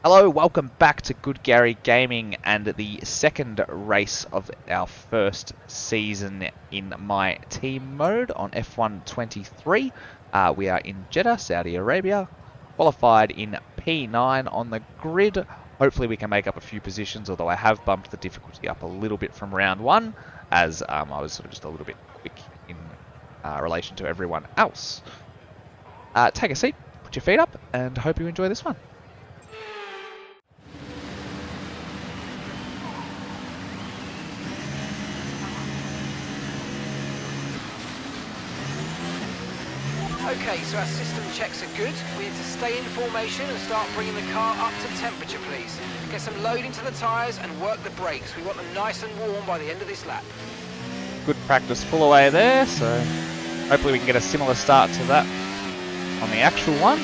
Hello, welcome back to Good Garry Gaming and the second race of our first season in my team mode on F1 23. We are in Jeddah, Saudi Arabia, qualified in P9 on the grid. Hopefully we can make up a few positions, although I have bumped the difficulty up a little bit from round one, as I was sort of just a little bit quick in relation to everyone else. Take a seat, put your feet up, and hope you enjoy this one. Okay, so our system checks are good. We need to stay in formation and start bringing the car up to temperature, please. Get some load into the tyres and work the brakes. We want them nice and warm by the end of this lap. Good practice pull away there, so hopefully we can get a similar start to that on the actual one.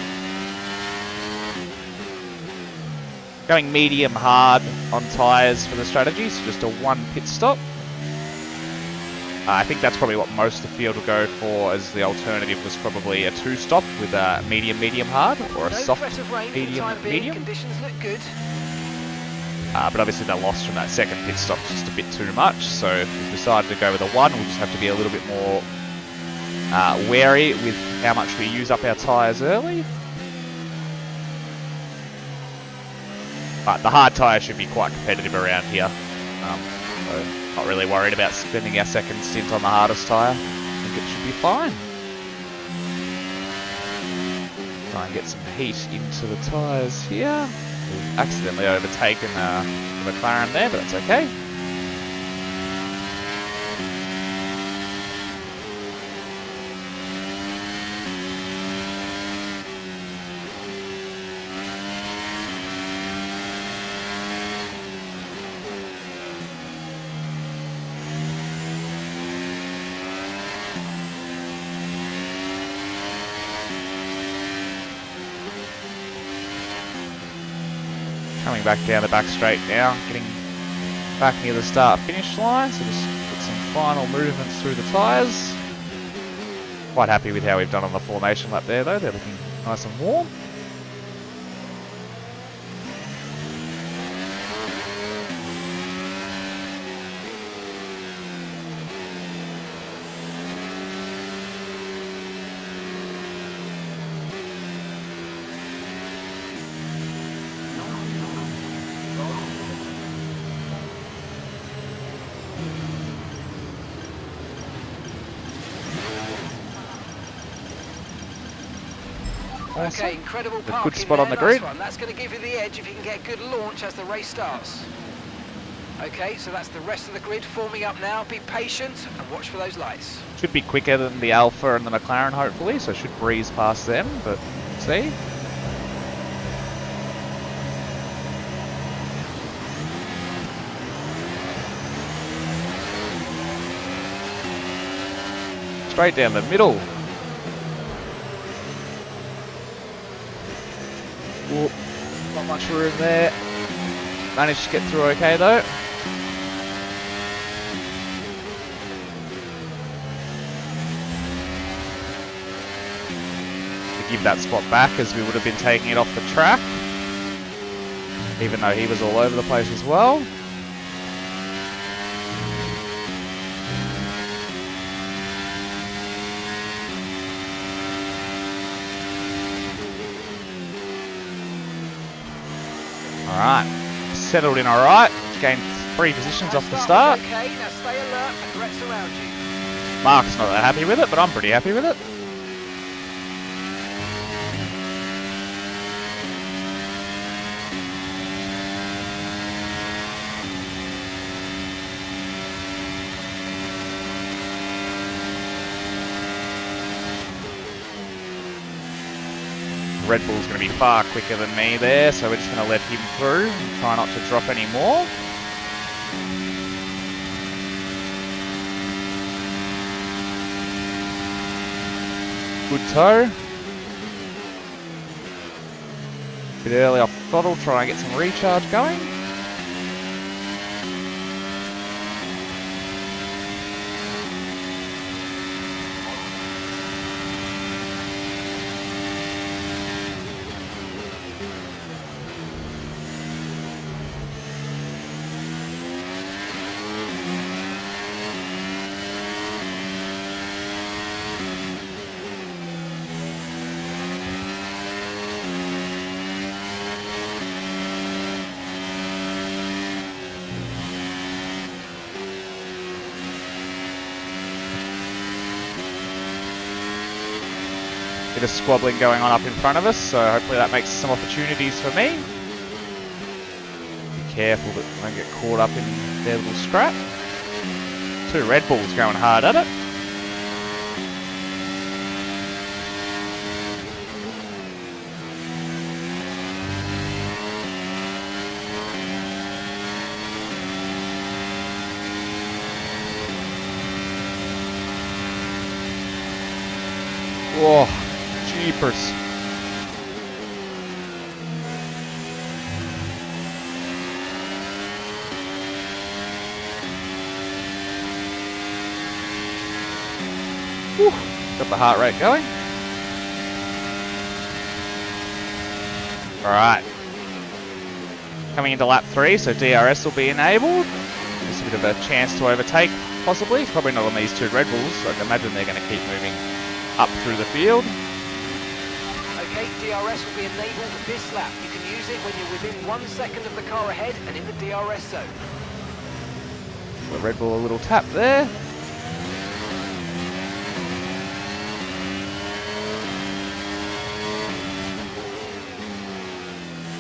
Going medium hard on tyres for the strategy, so just a one pit stop. I think that's probably what most of the field will go for, as the alternative was probably a two-stop with a medium hard, or a soft medium. Conditions look good. But obviously the loss from that second pit stop is just a bit too much, so if we decided to go with a one, we'll just have to be a little bit more wary with how much we use up our tyres early. But the hard tyre should be quite competitive around here. So not really worried about spending our second stint on the hardest tyre. I think it should be fine. Try and get some heat into the tyres here. We've accidentally overtaken the McLaren there, but that's okay. Coming back down the back straight now, getting back near the start-finish line, so just put some final movements through the tyres. Quite happy with how we've done on the formation lap there though, they're looking nice and warm. Awesome. Okay, incredible A parking good spot on the there, nice grid. one. That's going to give you the edge if you can get good launch as the race starts. Okay, so that's the rest of the grid forming up now. Be patient and watch for those lights. Should be quicker than the Alpha and the McLaren hopefully, so should breeze past them, but see. Straight down the middle. Whoop, not much room there. Managed to get through okay though. To give that spot back, as we would have been taking it off the track, even though he was all over the place as well. Alright, settled in alright, gained 3 positions off the start. Okay, now stay alert and threats around you. Mark's not that happy with it, but I'm pretty happy with it. Red Bull's going to be far quicker than me there, so we're just going to let him through and try not to drop any more. Good toe. Bit early off the throttle, try and get some recharge going. Bit of squabbling going on up in front of us, so hopefully that makes some opportunities for me. Be careful that I don't get caught up in their little scrap. 2 Red Bulls going hard at it. Whoa, jeepers. Whew, got the heart rate going. Alright. Coming into lap 3, so DRS will be enabled. Just a bit of a chance to overtake, possibly. Probably not on these 2 Red Bulls, so I can imagine they're going to keep moving up through the field. Okay, DRS will be enabled this lap. You can use it when you're within 1 second of the car ahead and in the DRS zone. The Red Bull a little tap there.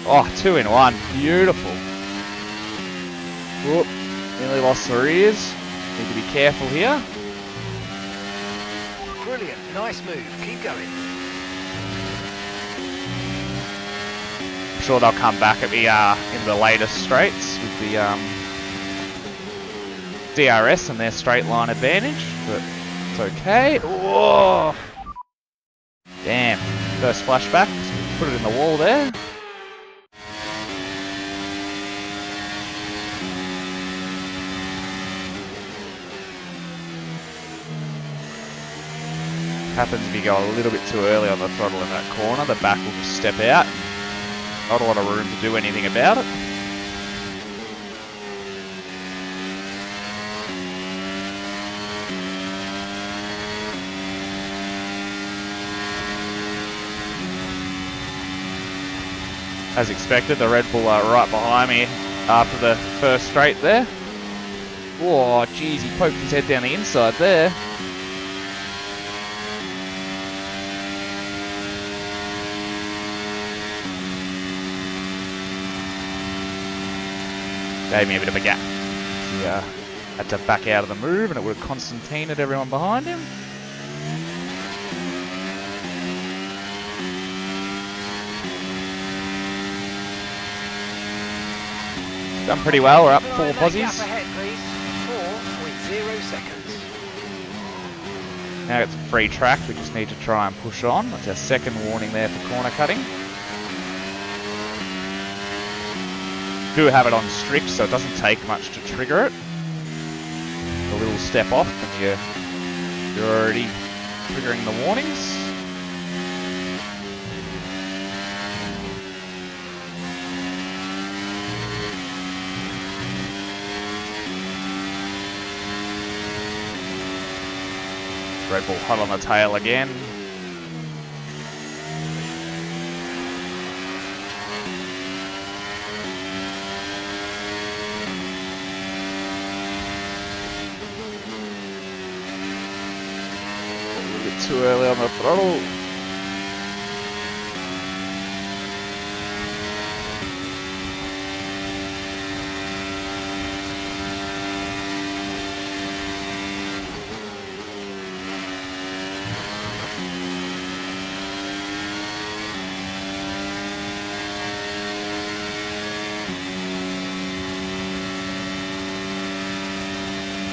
Oh, 2 in 1. Beautiful. Whoop, nearly lost the rears. Need to be careful here. Brilliant, nice move, keep going. I'm sure they'll come back at me in the later straights with the DRS and their straight line advantage, but it's okay. Whoa! Damn, first flashback, put it in the wall there. Happens if you go a little bit too early on the throttle in that corner, the back will just step out. Not a lot of room to do anything about it. As expected, the Red Bull are right behind me after the first straight there. Whoa, geez, he poked his head down the inside there. Gave me a bit of a gap. He had to back out of the move and it would have Constantined everyone behind him. Done pretty well, we're up 4 posies. Ahead, please. 4.0 seconds. Now it's a free track, we just need to try and push on. That's our second warning there for corner cutting. Do have it on strict, so it doesn't take much to trigger it. A little step off and you're already triggering the warnings. Red Bull hot on the tail again. Too early on the throttle.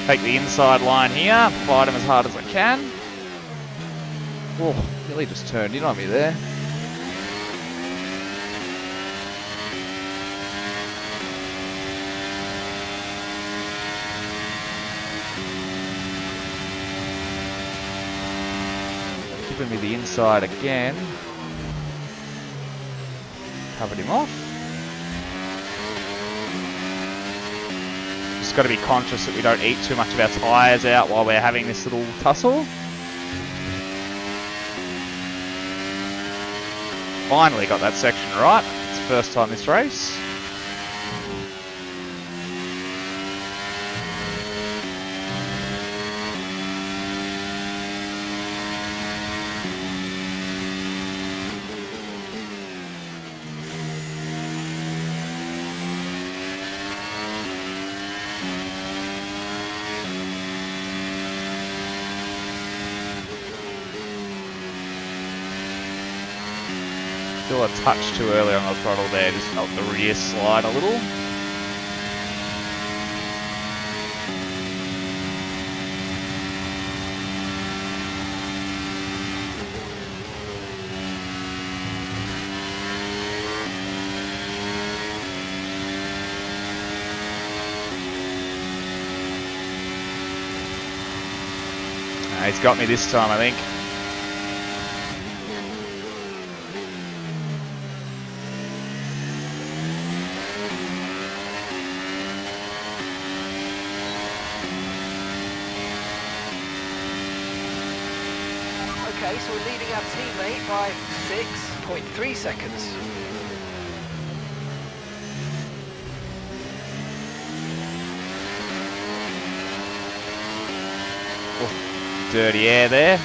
Take the inside line here, fight him as hard as I can. Oh, nearly just turned in on me there. Giving me the inside again. Covered him off. Just got to be conscious that we don't eat too much of our tyres out while we're having this little tussle. Finally got that section right. It's the first time this race. Still a touch too early on the throttle there, just felt the rear slide a little. He's got me this time, I think. Okay, so we're leading our teammate by 6.3 seconds. Oh, dirty air there.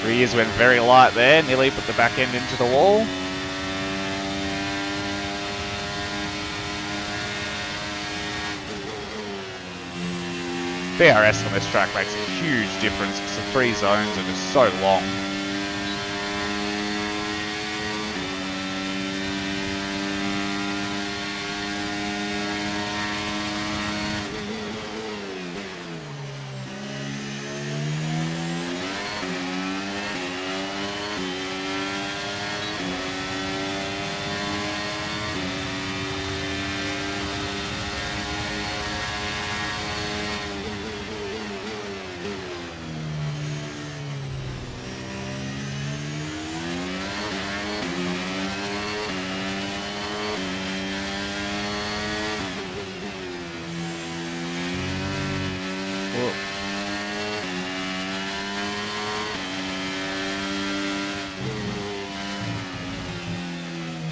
Rears went very light there, nearly put the back end into the wall. DRS on this track makes a huge difference because the three zones are just so long.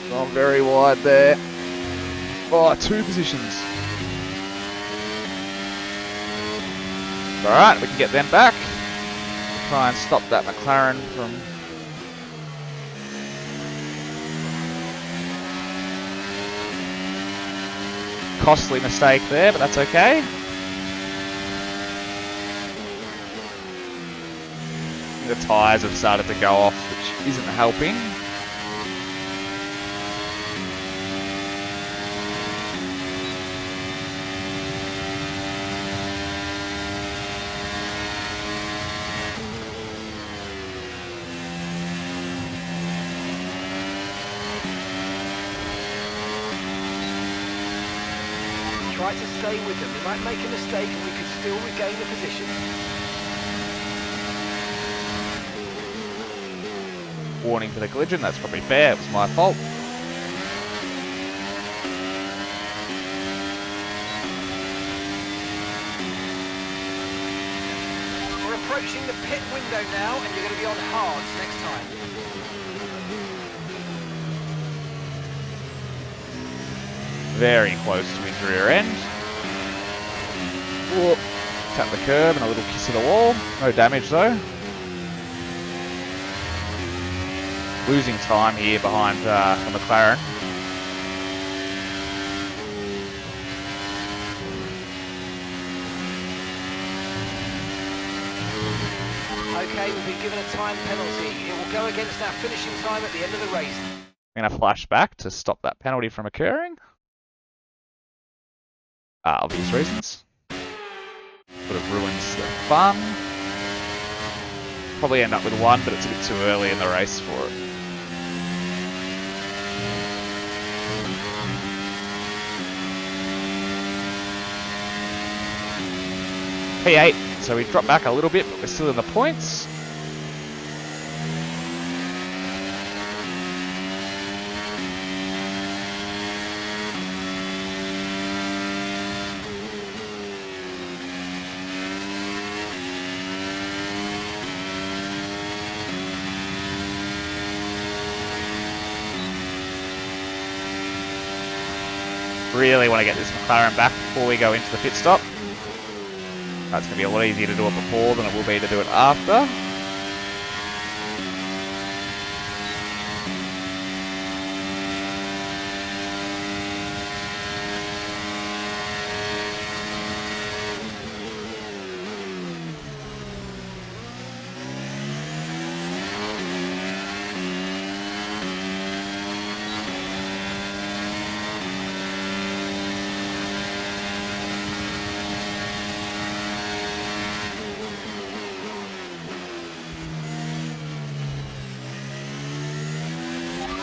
Gone very wide there. Oh, 2 positions. Alright, we can get them back. Try and stop that McLaren from... Costly mistake there, but that's okay. The tyres have started to go off, which isn't helping. Try to stay with them. We might make a mistake and we could still regain the position. Warning for the collision, that's probably fair, it was my fault. We're approaching the pit window now and you're going to be on hards next time. Very close to his rear end. Whoop. Tap the curb and a little kiss of the wall. No damage though. Losing time here behind the McLaren. Okay, we've been given a time penalty. It will go against our finishing time at the end of the race. I'm going to flash back to stop that penalty from occurring. Obvious reasons. Sort of ruins the fun. Probably end up with 1, but it's a bit too early in the race for it. P8, so we dropped back a little bit, but we're still in the points. Really want to get this McLaren back before we go into the pit stop. That's going to be a lot easier to do it before than it will be to do it after.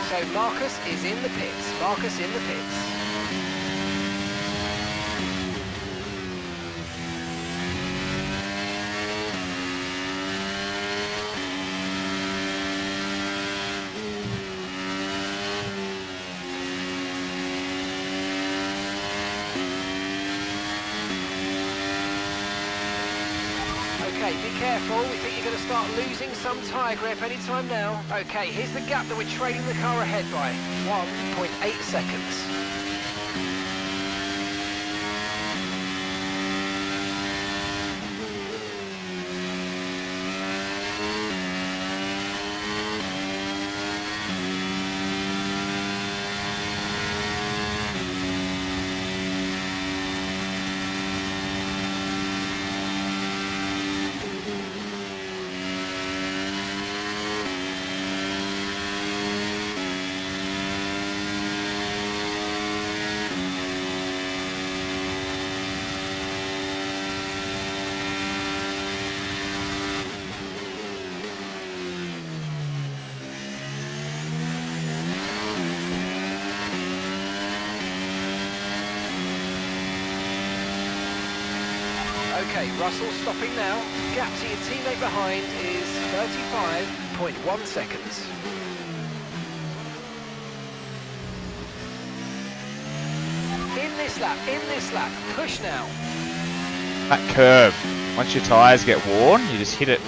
So Marcus is in the pits. Marcus in the pits. Okay, be careful. We think you're going to start losing some tyre grip anytime now. Okay, here's the gap that we're trailing the car ahead by. 1.8 seconds. Okay, Russell stopping now. Gap to your teammate behind is 35.1 seconds. In this lap, push now. That curve, once your tyres get worn, you just hit it.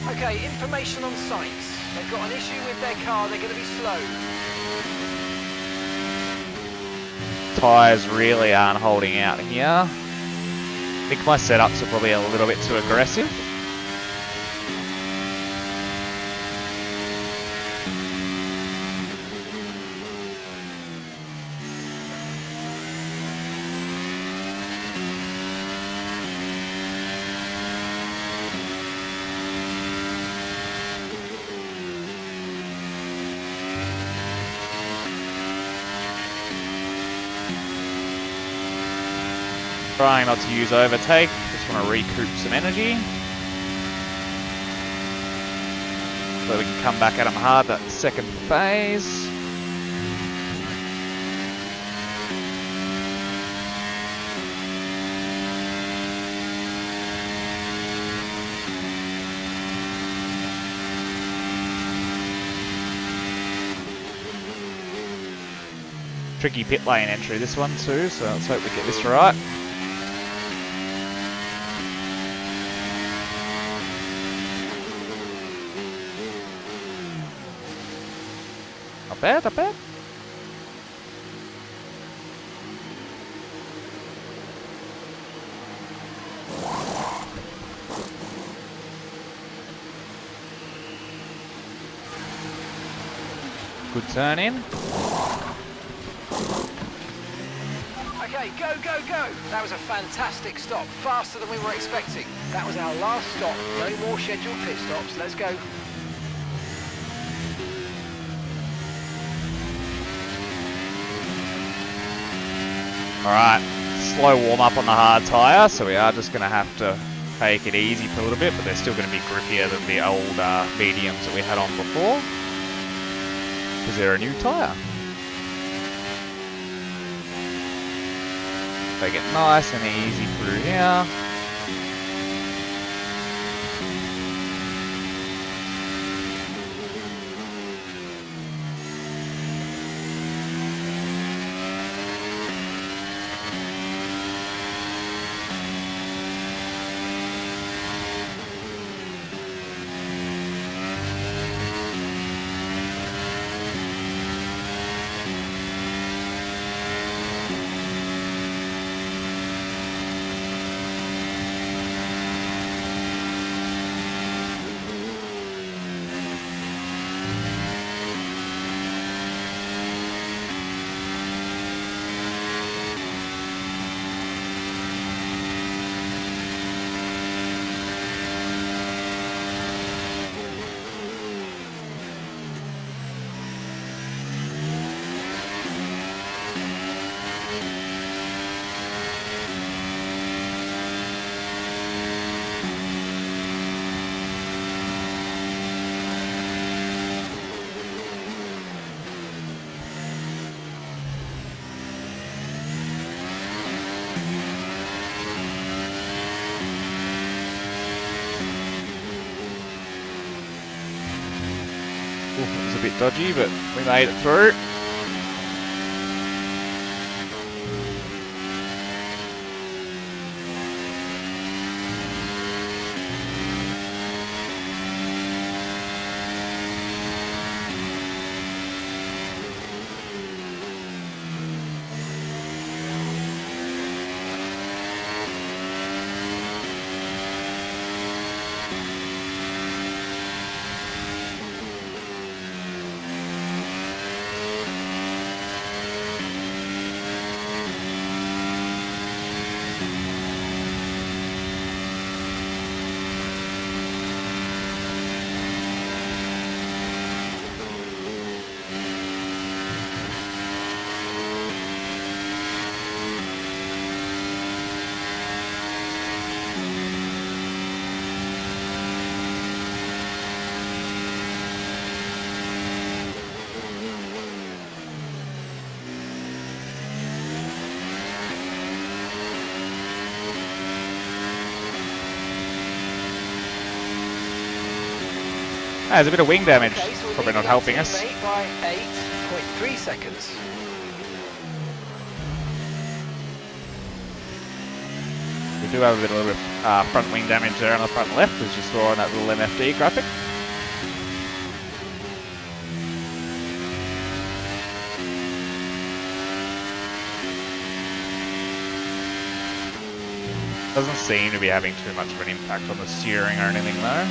Okay, information on sights. They've got an issue with their car, they're going to be slow. Tyres really aren't holding out here. I think my setups are probably a little bit too aggressive. Trying not to use overtake, just want to recoup some energy. So we can come back at them hard that second phase. Tricky pit lane entry this one too, so let's hope we get this right. Not bad, not bad. Good turn in. Okay, go, go, go! That was a fantastic stop, faster than we were expecting. That was our last stop, no more scheduled pit stops, let's go. Alright, slow warm up on the hard tyre, so we are just going to have to take it easy for a little bit, but they're still going to be grippier than the old mediums that we had on before, because they're a new tyre. Take it nice and easy through here. it was a bit dodgy, but we made it through. There's a bit of wing damage, Okay, so we're probably not leading our helping us. teammate by 8.3 seconds. We do have a little bit of front wing damage there on the front left, as you saw on that little MFD graphic. Doesn't seem to be having too much of an impact on the steering or anything though.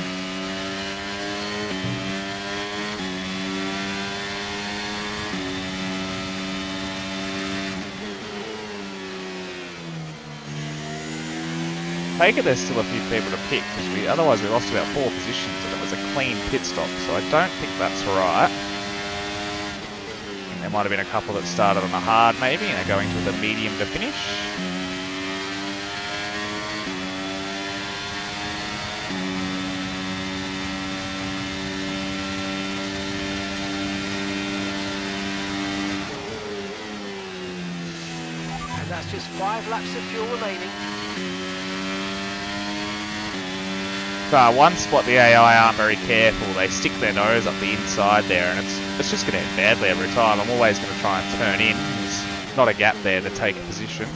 Take it there's still a few people to pick, because otherwise we lost about 4 positions and it was a clean pit stop, so I don't think that's right. There might have been a couple that started on a hard maybe and are going to the medium to finish. And that's just 5 laps of fuel remaining. One spot the AI aren't very careful, they stick their nose up the inside there and it's just going to end badly every time. I'm always going to try and turn in, there's not a gap there to take a position.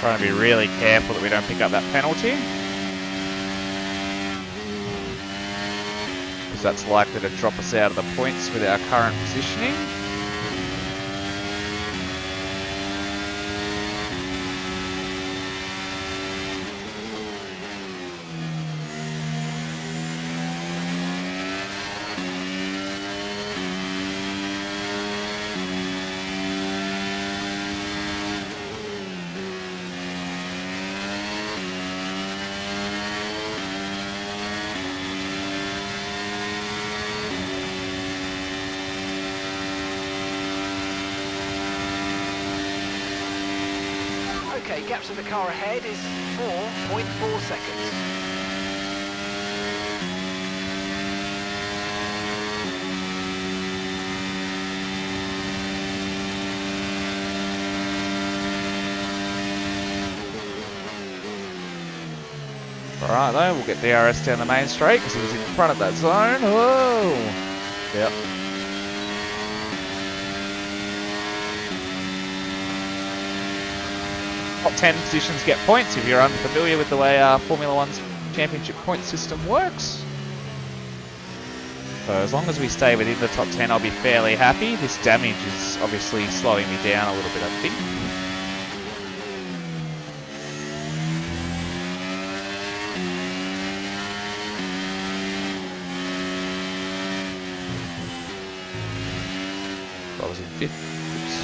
Trying to be really careful that we don't pick up that penalty, because that's likely to drop us out of the points with our current positioning. Okay, gap to the car ahead is 4.4 seconds. Alright though, we'll get DRS down the main straight because it was in front of that zone. Whoa! Yep. Top 10 positions get points if you're unfamiliar with the way Formula One's championship point system works. So as long as we stay within the top 10, I'll be fairly happy. This damage is obviously slowing me down a little bit, I think. I was in 5th. Oops.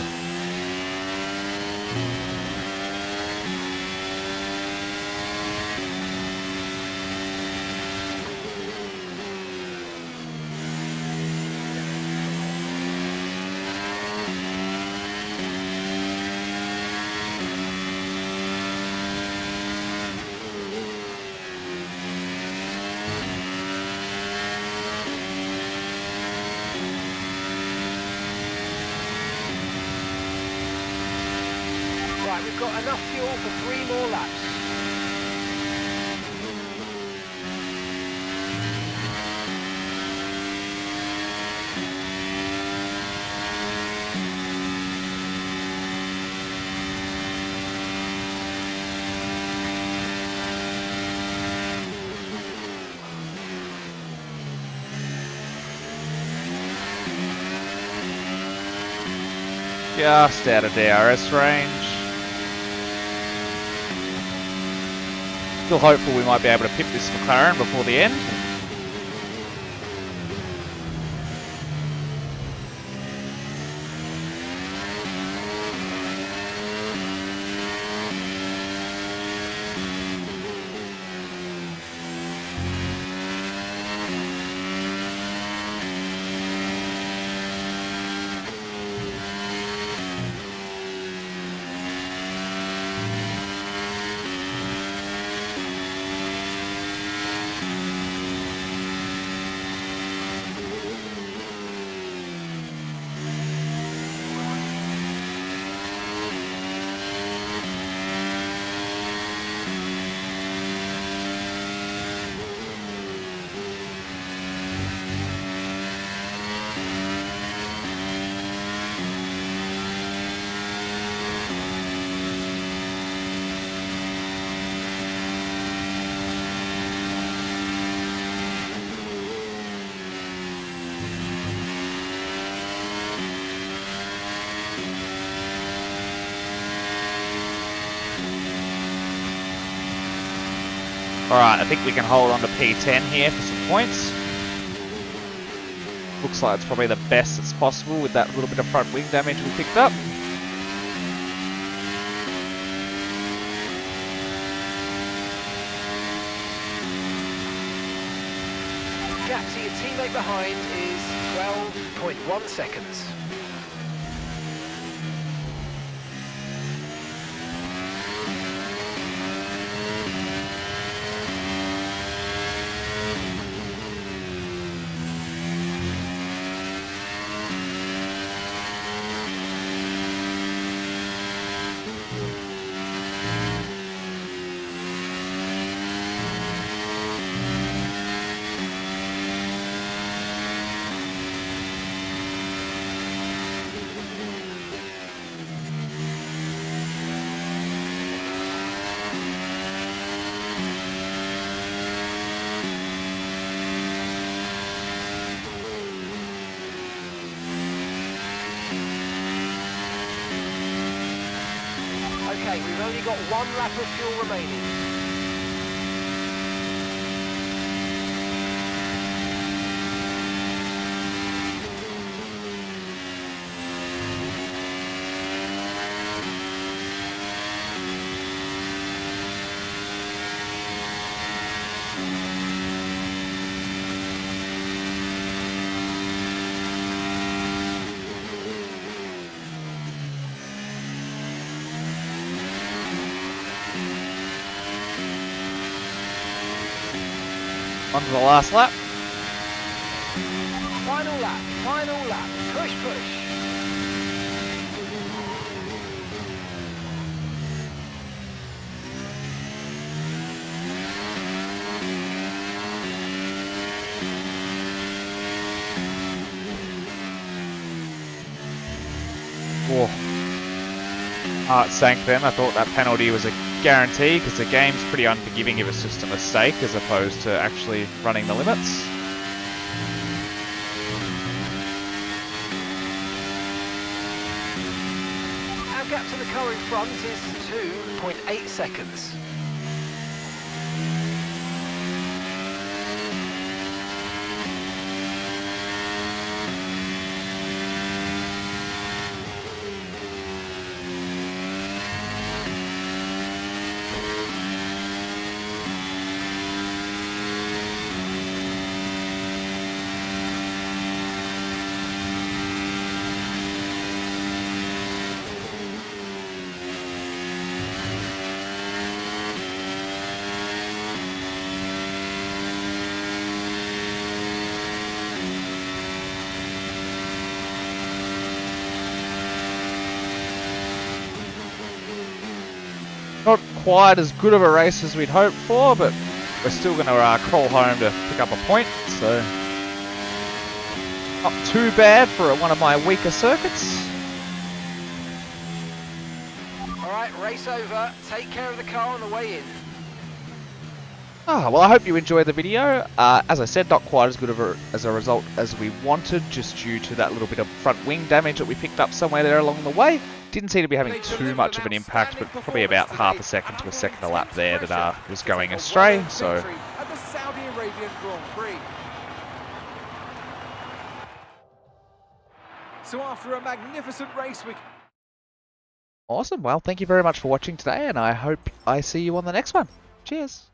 enough fuel for 3 more laps. Just out of DRS range. Still hopeful we might be able to pit this McLaren before the end. Alright, I think we can hold on to P10 here for some points. Looks like it's probably the best that's possible with that little bit of front wing damage we picked up. Gap to your teammate behind is 12.1 seconds. Okay, we've only got 1 lap of fuel remaining. On to the last lap. Final lap, final lap. Push, push. Whoa. Heart sank then. I thought that penalty was a guarantee because the game's pretty unforgiving if it's just a mistake as opposed to actually running the limits. Our gap to the car in front is 2.8 seconds. quite as good of a race as we'd hoped for, but we're still going to crawl home to pick up a point, so not too bad for one of my weaker circuits. Alright, race over. Take care of the car on the way in. Well, I hope you enjoyed the video. As I said, not quite as good of a result as we wanted, just due to that little bit of front wing damage that we picked up somewhere there along the way. Didn't seem to be having too much of an impact, but probably about half a second to a second a lap there that was going astray. So, after a magnificent race week. Awesome. Well, thank you very much for watching today, and I hope I see you on the next one. Cheers.